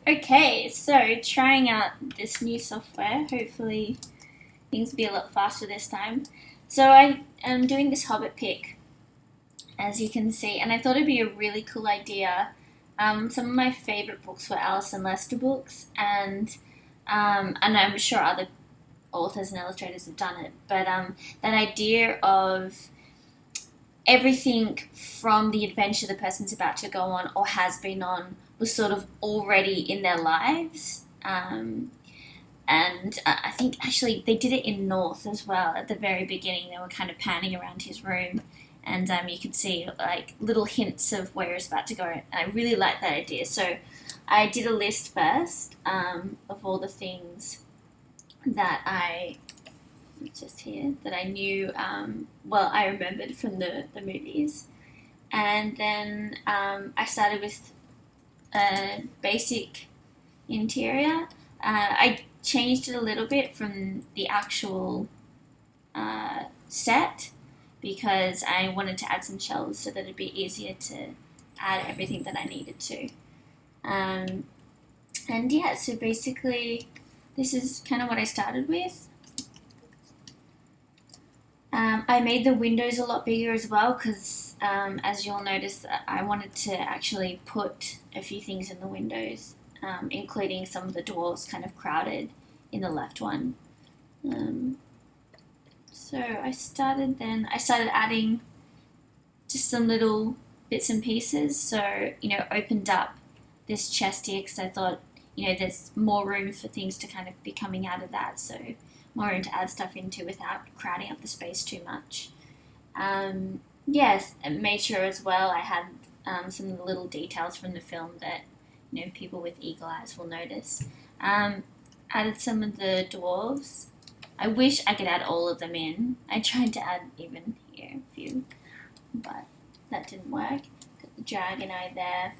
Okay, so trying out this new software. Hopefully things will be a lot faster this time. So I am doing this Hobbit pick, as you can see, and I thought it'd be a really cool idea. Some of my favorite books were Alice and Lester books, and I'm sure other authors and illustrators have done it. But that idea of everything from the adventure the person's about to go on or has been on was sort of already in their lives. And I think actually they did it in North as well. At the very beginning, they were kind of panning around his room, and you could see like little hints of where it's about to go. And I really liked that idea. So I did a list first of all the things that I knew, I remembered from the movies. And then I started with a basic interior. I changed it a little bit from the actual set because I wanted to add some shelves so that it'd be easier to add everything that I needed to. And yeah, so basically this is kind of what I started with. I made the windows a lot bigger as well because, as you'll notice, I wanted to actually put a few things in the windows, including some of the dwarves kind of crowded in the left one. So I started adding just some little bits and pieces. So, opened up this chest here because I thought, there's more room for things to kind of be coming out of that. So more room to add stuff into without crowding up the space too much. Yes, and made sure as well I had some of the little details from the film that people with eagle eyes will notice. Added some of the dwarves. I wish I could add all of them in. I tried to add even here a few, but that didn't work. Got the dragon eye there.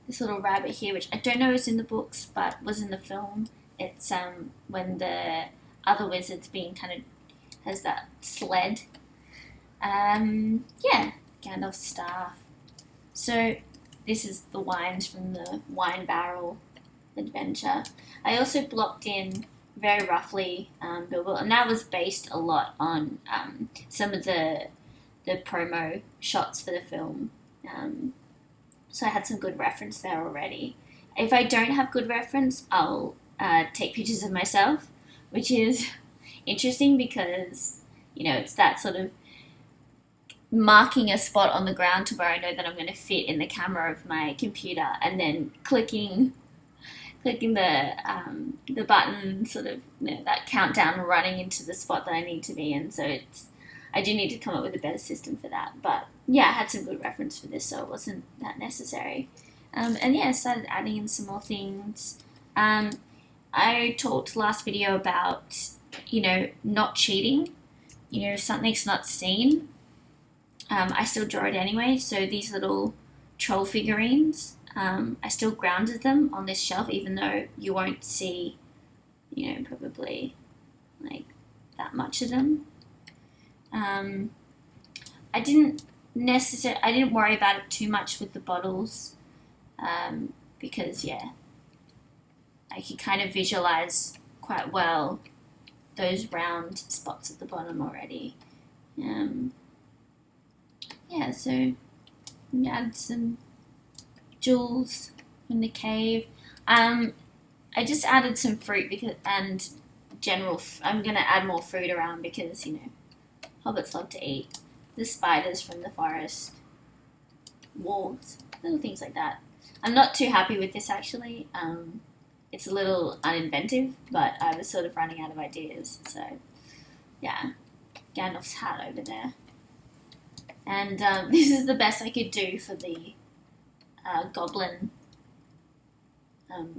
This little rabbit here, which I don't know is in the books, but was in the film. It's when the other wizard's being kind of has that sled. Gandalf's staff. So this is the wines from the wine barrel adventure. I also blocked in very roughly Bilbo, and that was based a lot on some of the promo shots for the film. So I had some good reference there already. If I don't have good reference, I'll take pictures of myself, which is interesting because, it's that sort of marking a spot on the ground to where I know that I'm going to fit in the camera of my computer and then clicking the button, sort of, that countdown running into the spot that I need to be in. So I do need to come up with a better system for that. But yeah, I had some good reference for this, so it wasn't that necessary. I started adding in some more things. I talked last video about, not cheating. If something's not seen, I still draw it anyway. So these little troll figurines, I still grounded them on this shelf, even though you won't see, probably like that much of them. I didn't worry about it too much with the bottles, because I could kind of visualize quite well those round spots at the bottom already. So add some jewels in the cave. I just added some fruit and I'm gonna add more fruit around because hobbits love to eat. The spiders from the forest, wolves, little things like that. I'm not too happy with this actually. It's a little uninventive, but I was sort of running out of ideas. So yeah, Gandalf's hat over there. And this is the best I could do for the goblin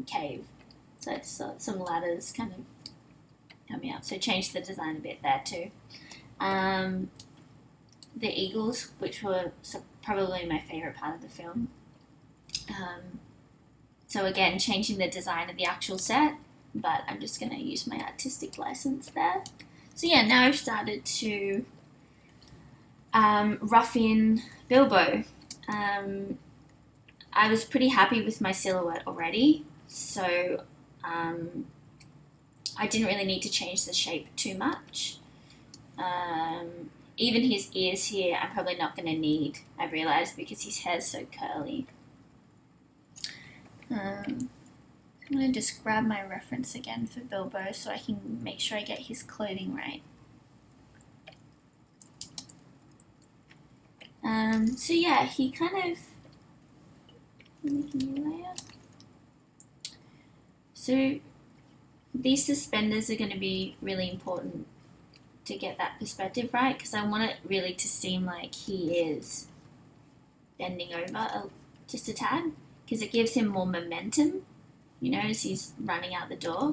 cave. So it's some ladders kind of coming up. So changed the design a bit there too. The eagles, which were probably my favourite part of the film. So again, changing the design of the actual set, but I'm just going to use my artistic license there. So yeah, now I've started to rough in Bilbo. I was pretty happy with my silhouette already, so I didn't really need to change the shape too much. Even his ears here, I'm probably not going to need, I realised, because his hair's so curly. I'm going to just grab my reference again for Bilbo so I can make sure I get his clothing right. So yeah, he kind of, make a new layer. So these suspenders are going to be really important to get that perspective right, because I want it really to seem like he is bending over just a tad, because it gives him more momentum, you know, as he's running out the door.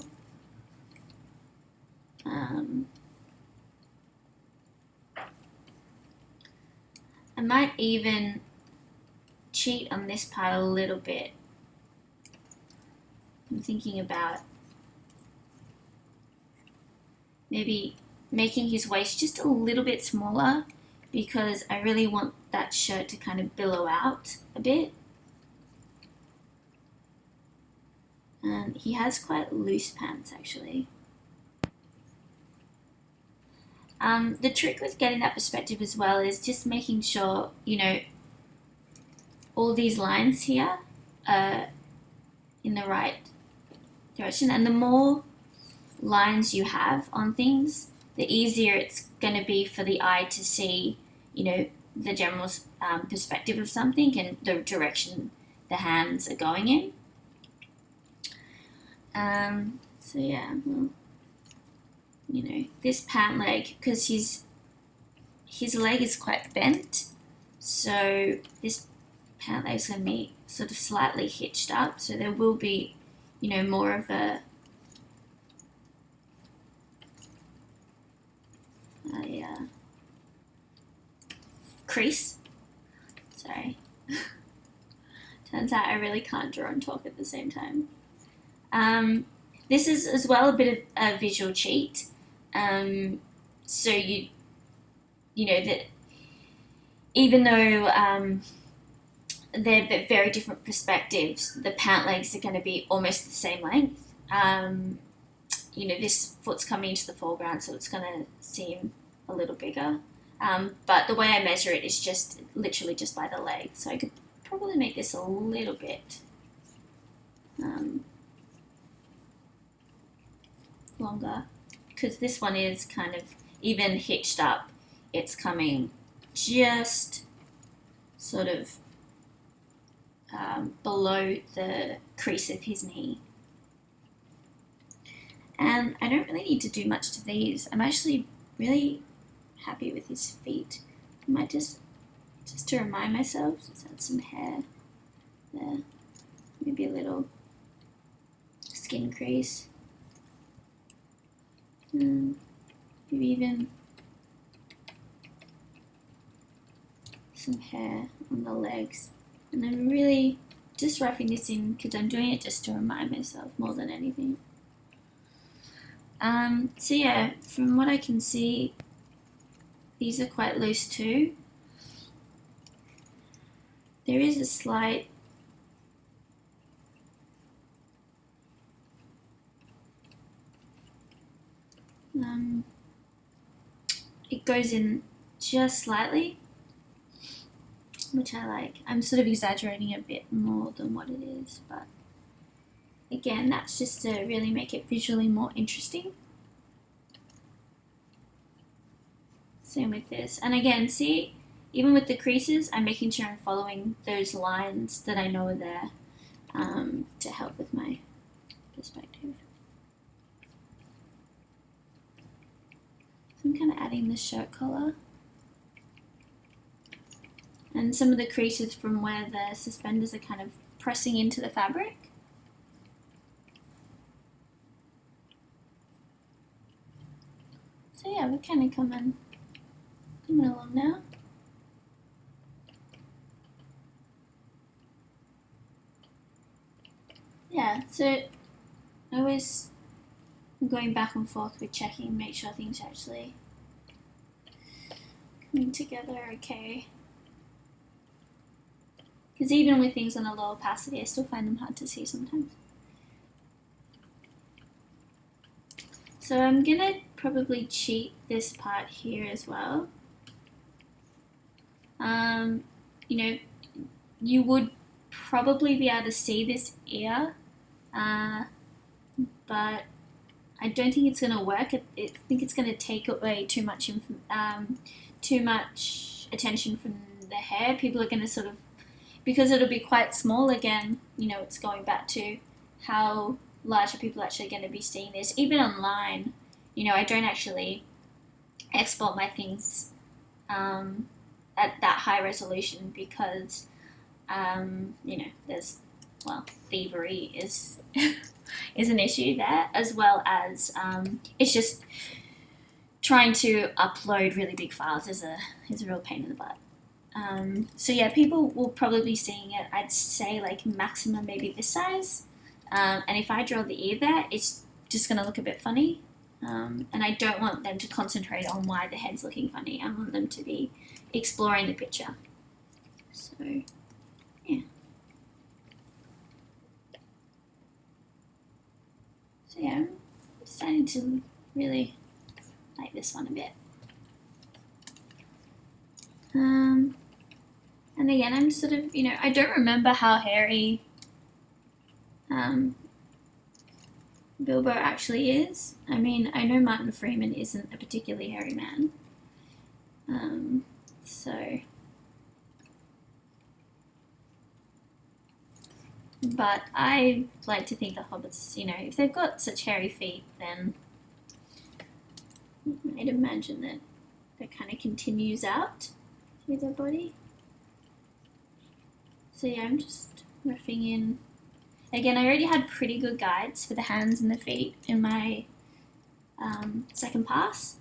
I might even cheat on this part a little bit. I'm thinking about maybe making his waist just a little bit smaller, because I really want that shirt to kind of billow out a bit. And he has quite loose pants actually. The trick with getting that perspective as well is just making sure, you know, all these lines here are in the right direction, and the more lines you have on things, the easier it's going to be for the eye to see, you know, the general perspective of something and the direction the hands are going in. So yeah, well, you know, this pant leg, because his leg is quite bent, so this pant leg is going to be sort of slightly hitched up, so there will be, you know, more of a crease. Sorry. Turns out I really can't draw and talk at the same time. This is as well a bit of a visual cheat. So you know that even though they're very different perspectives, the pant legs are going to be almost the same length. You know, this foot's coming into the foreground, so it's going to seem a little bigger. But the way I measure it is just literally just by the leg. So I could probably make this a little bit longer, because this one is kind of even hitched up. It's coming just sort of below the crease of his knee. And I don't really need to do much to these. I'm actually really happy with his feet. I might just to remind myself, just add some hair there. Maybe a little skin crease. Maybe even some hair on the legs. And I'm really just roughing this in because I'm doing it just to remind myself more than anything. So yeah, from what I can see, these are quite loose too. There is a slight it goes in just slightly, which I like. I'm sort of exaggerating a bit more than what it is, but again, that's just to really make it visually more interesting. Same with this. And again, see, even with the creases, I'm making sure I'm following those lines that I know are there to help with my perspective. So I'm kind of adding the shirt collar. And some of the creases from where the suspenders are kind of pressing into the fabric. So yeah, we're kind of coming along now. Yeah, so I always am going back and forth with checking, make sure things are actually coming together okay. because even with things on a low opacity, I still find them hard to see sometimes. So I'm gonna probably cheat this part here as well. You know, you would probably be able to see this ear, but I don't think it's going to work. I think it's going to take away too much attention from the hair. People are going to sort of, because it'll be quite small again, you know, it's going back to how large are people actually going to be seeing this. Even online, you know, I don't actually export my things at that high resolution because, you know, there's, well, thievery is is an issue there, as well as it's just trying to upload really big files is a real pain in the butt. So yeah, people will probably be seeing it, I'd say like maximum maybe this size, and if I draw the ear there, it's just going to look a bit funny, and I don't want them to concentrate on why the head's looking funny. I want them to be exploring the picture. So yeah. So yeah, I'm starting to really like this one a bit. And again, I'm sort of, you know, I don't remember how hairy Bilbo actually is. I mean, I know Martin Freeman isn't a particularly hairy man. But I like to think the hobbits, you know, if they've got such hairy feet, then I'd imagine that that kind of continues out through their body. So yeah, I'm just roughing in. Again, I already had pretty good guides for the hands and the feet in my second pass,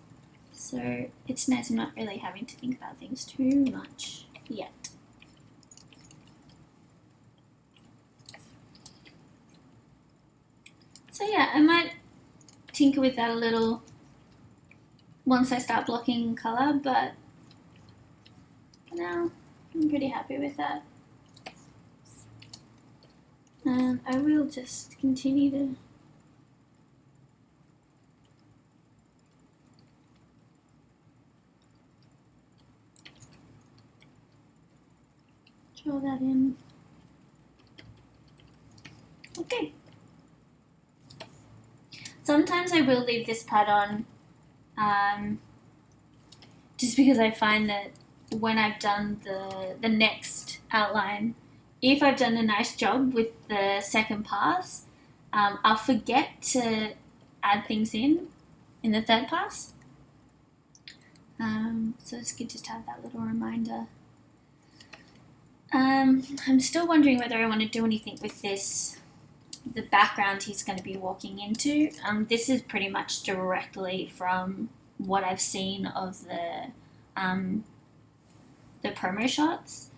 so it's nice I'm not really having to think about things too much yet. So yeah, I might tinker with that a little once I start blocking colour, but for now I'm pretty happy with that. And I will just continue to draw that in. Okay. Sometimes I will leave this part on, just because I find that when I've done the next outline, if I've done a nice job with the second pass, I'll forget to add things in the third pass. So it's good just to have that little reminder. I'm still wondering whether I want to do anything with this, the background he's going to be walking into. This is pretty much directly from what I've seen of the promo shots.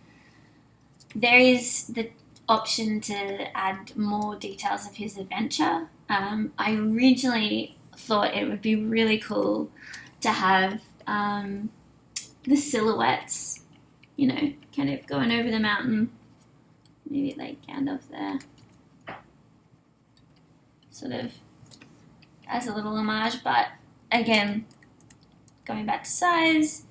There is the option to add more details of his adventure. I originally thought it would be really cool to have the silhouettes, you know, kind of going over the mountain, maybe like Gandalf there, sort of as a little homage, but again, going back to size,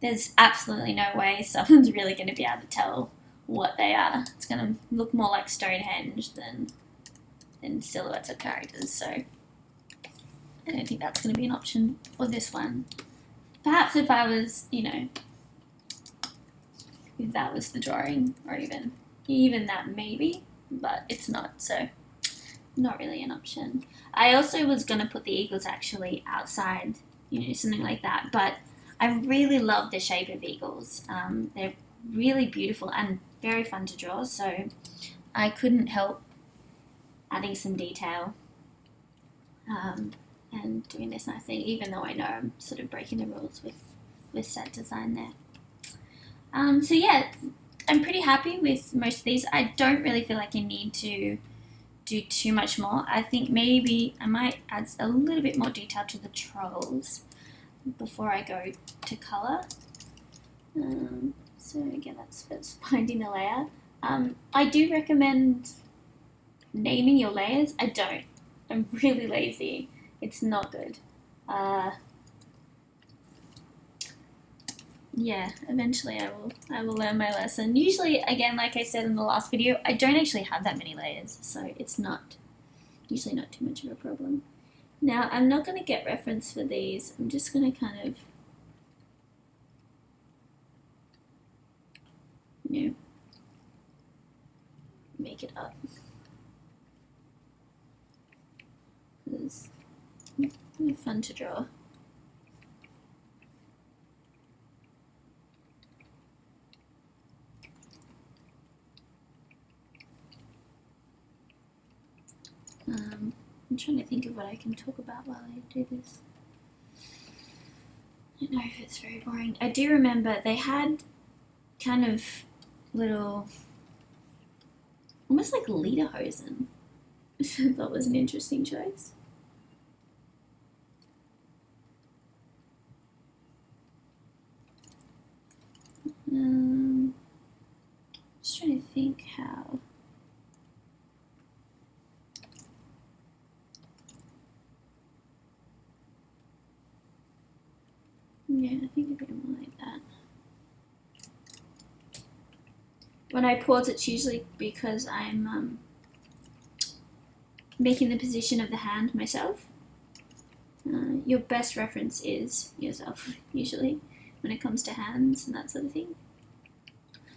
there's absolutely no way someone's really going to be able to tell what they are. It's going to look more like Stonehenge than silhouettes of characters, so I don't think that's going to be an option for this one. Perhaps if I was, you know, if that was the drawing, or even that maybe, but it's not, so not really an option. I also was going to put the eagles actually outside, you know, something like that, but I really love the shape of eagles. They're really beautiful and very fun to draw, so I couldn't help adding some detail and doing this nice thing, even though I know I'm sort of breaking the rules with set design there. So yeah, I'm pretty happy with most of these. I don't really feel like I need to do too much more. I think maybe I might add a little bit more detail to the trolls before I go to colour. So again, that's first finding the layer. I do recommend naming your layers. I don't. I'm really lazy. It's not good. Yeah, eventually I will learn my lesson. Usually, again, like I said in the last video, I don't actually have that many layers, so it's usually not too much of a problem. Now, I'm not going to get reference for these. I'm just going to kind of, make it up. It's really fun to draw. I'm trying to think of what I can talk about while I do this. I don't know if it's very boring. I do remember they had kind of little, almost like lederhosen, which I thought was an interesting choice. Just trying to think how. Yeah, I think a bit more like that. When I pause, it's usually because I'm making the position of the hand myself. Your best reference is yourself, usually, when it comes to hands and that sort of thing.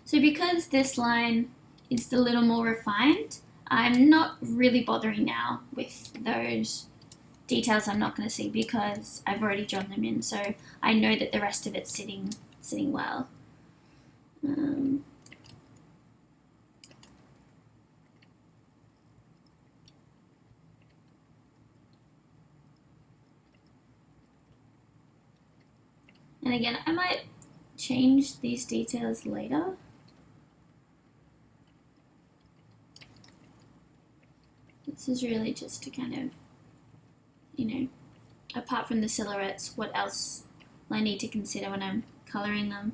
So because this line is a little more refined, I'm not really bothering now with those details I'm not going to see because I've already drawn them in, so I know that the rest of it's sitting well. And again, I might change these details later. This is really just to kind of, apart from the silhouettes, what else will I need to consider when I'm colouring them?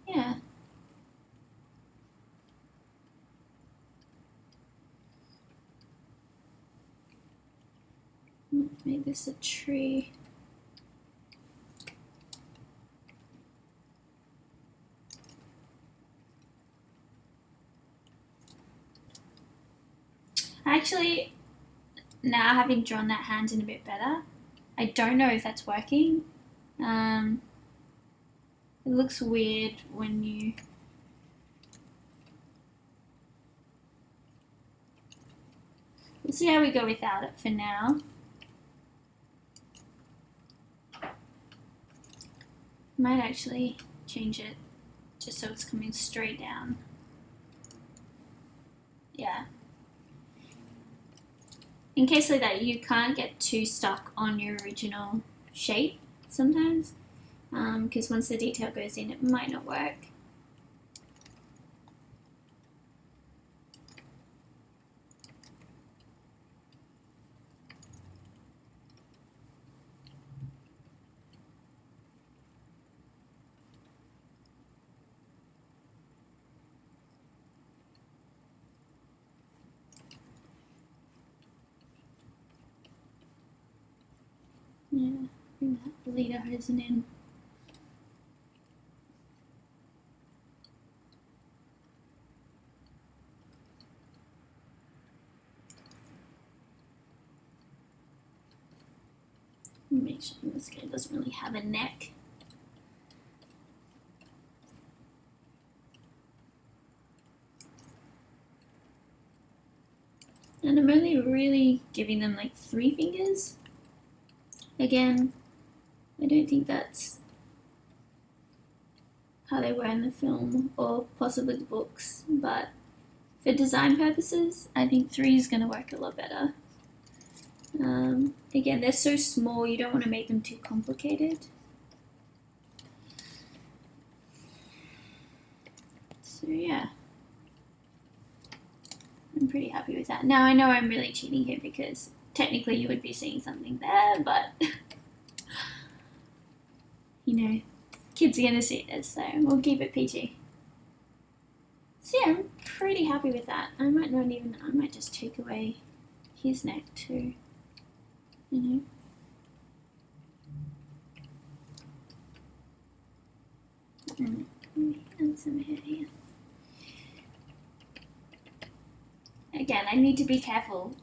Yeah. Let's make this a tree. Actually, now having drawn that hand in a bit better, I don't know if that's working. It looks weird when you... We'll see how we go without it for now. Might actually change it just so it's coming straight down. Yeah. In case like that, you can't get too stuck on your original shape sometimes, because once the detail goes in, it might not work. Yeah, bring that lederhosen in. Make sure this guy doesn't really have a neck. And I'm only really giving them like 3 fingers. Again, I don't think that's how they were in the film or possibly the books, but for design purposes, I think 3 is going to work a lot better. Again, they're so small, you don't want to make them too complicated. So yeah, I'm pretty happy with that. Now I know I'm really cheating here because technically you would be seeing something there, but you know, kids are gonna see this, so we'll keep it PG. So yeah, I'm pretty happy with that. I might just take away his neck too, you know. And some hair here. Again, I need to be careful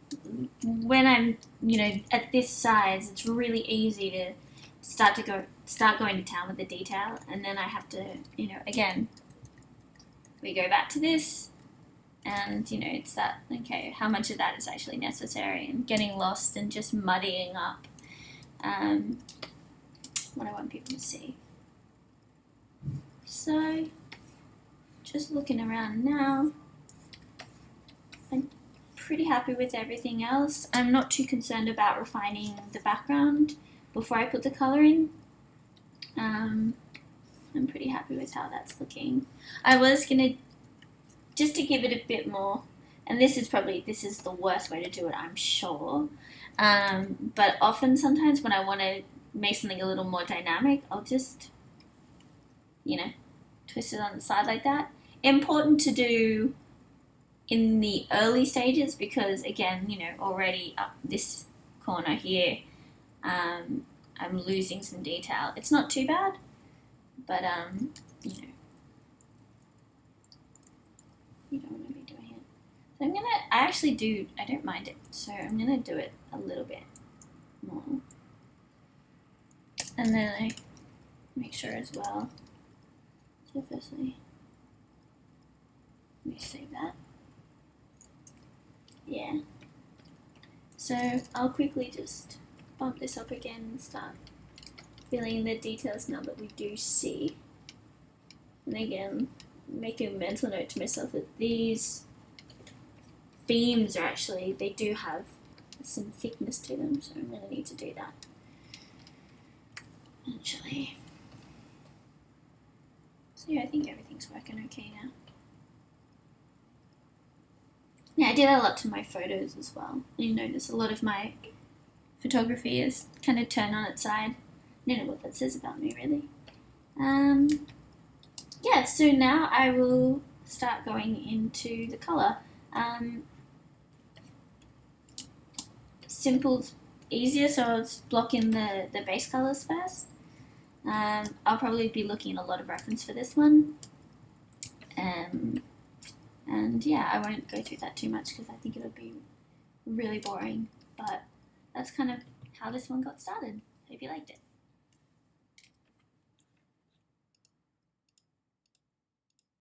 when I'm, you know, at this size. It's really easy to start going to town with the detail, and then I have to, you know, again, we go back to this, and you know, it's that, okay, how much of that is actually necessary, and getting lost and just muddying up what I want people to see. So, just looking around now, I'm pretty happy with everything else. I'm not too concerned about refining the background before I put the colour in. I'm pretty happy with how that's looking. I was gonna, just to give it a bit more, and this is the worst way to do it, I'm sure. But often, sometimes when I want to make something a little more dynamic, I'll just, you know, twist it on the side like that. Important to do in the early stages because, again, you know, already up this corner here, I'm losing some detail. It's not too bad, but you know, you don't want to be doing it. So I don't mind it, so I'm gonna do it a little bit more. And then I make sure as well. So firstly, let me save that. Yeah. So I'll quickly just bump this up again and start filling in the details now that we do see. And again, make a mental note to myself that these beams are actually, they do have some thickness to them, so I'm going to need to do that. Actually. So yeah, I think everything's working okay now. Yeah, I did a lot to my photos as well. You notice a lot of my photography is kind of turned on its side. I don't know what that says about me, really. Yeah, so now I will start going into the colour. Simple's easier, so I'll just block in the base colours first. I'll probably be looking at a lot of reference for this one. And yeah, I won't go through that too much because I think it would be really boring. But that's kind of how this one got started. Hope you liked it.